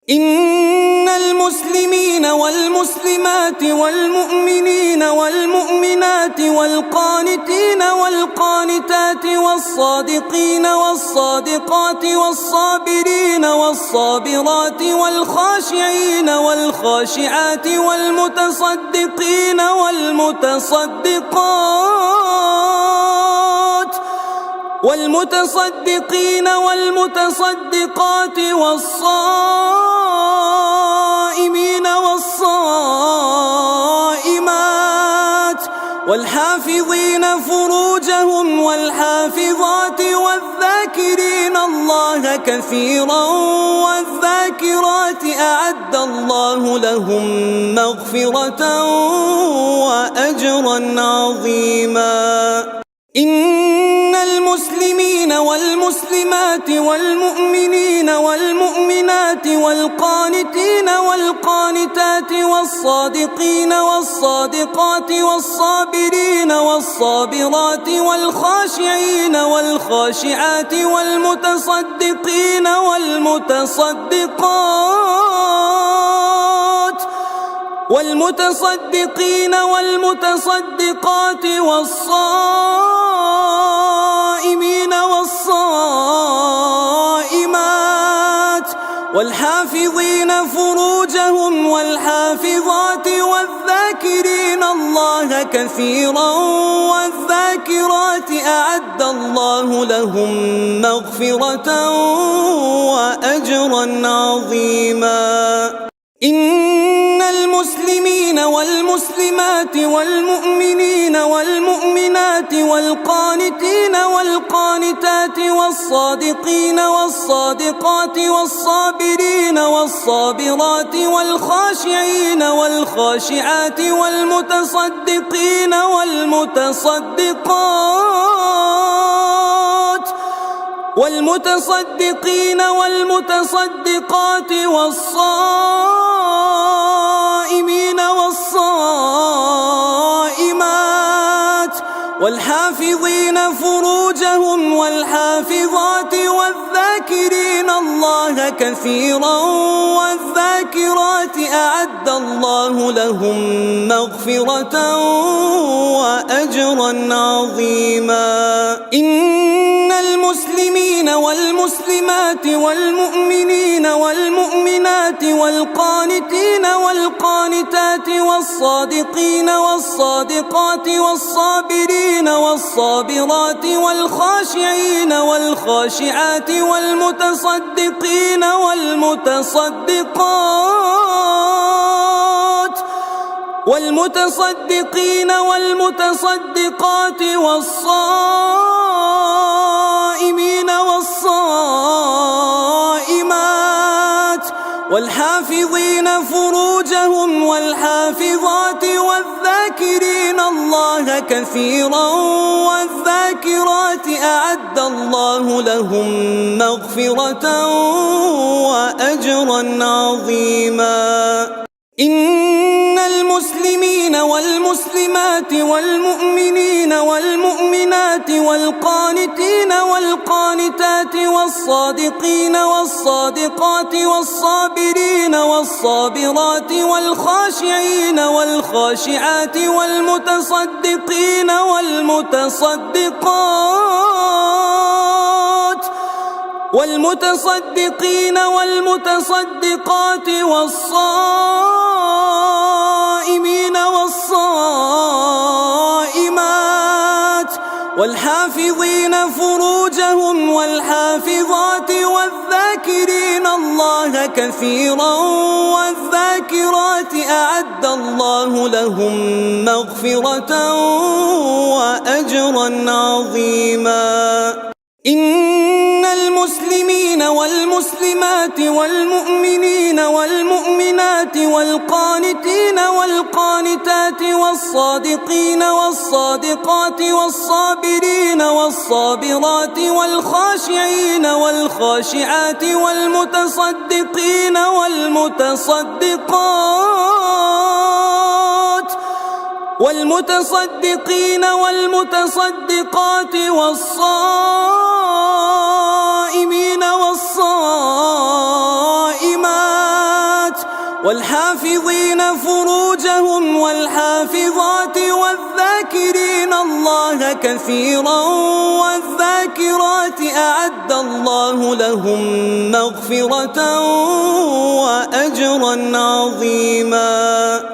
إن المسلمين والمسلمات والمؤمنين والمؤمنات والقانتين والقانتات والصادقين والصادقات والصابرين والصابرات والخاشعين والخاشعات والمتصدقين والمتصدقات والصائمين والصائمات والحافظين فروجهم والحافظات والذاكرين الله كثيرا والذاكرات أعد الله لهم مغفرة وأجرا عظيما. إن المسلمين والمسلمات والمؤمنين والمؤمنات والقانتين والقانتات والصادقين والصادقات والصابرين والصابرات والخاشعين والخاشعات والمتصدقين والمتصدقات والصائمين والصائمات والحافظين فروجهم والحافظات والذاكرين الله كثيرا والذاكرات أعد الله لهم مغفرة وأجرا عظيما. إن المسلمين والمسلمات والمؤمنين والمؤمنات والقانتين والقانتات والصادقين والصادقات والصابرين والصابرات والخاشعين والخاشعات والمتصدقين والمتصدقات والصائمين والصائمات والحافظين فروجهم والحافظات والذاكرين الله كثيرا والذاكرات أعد الله لهم مغفرة وأجرا عظيما. إن المسلمين والمسلمات والمؤمنين والمؤمنات والقانتين والقانتات والصادقين والصادقات والصابرين والصابرات والخاشعين والخاشعات والمتصدقين والمتصدقات والصائمين والصائمات والحافظين فروجهم والحافظات والذاكرين الله كثيرا والذاكرات أعد الله لهم مغفرة وأجرا عظيما. إن المسلمين والمسلمات والمؤمنين والمؤمنات والقانتين والقانتات والصادقين والصادقات والصابرين والصابرات والخاشعين والخاشعات والمتصدقين والمتصدقات والصائمين والصائمات والحافظين فروجهم والحافظات والذاكرين الله كثيرا والذاكرات أعد الله لهم مغفرة وأجرا عظيما. إن المسلمين والمسلمات والمؤمنين والمؤمنات والقانتين والقانتات والصادقين والصادقات والصابرين والصابرات والخاشعين والخاشعات والمتصدقين والمتصدقات والصائمين والصائمات والحافظين فروجهم والحافظات والذاكرين الله كثيرا والذاكرات أعد الله لهم مغفرة وأجرا عظيما.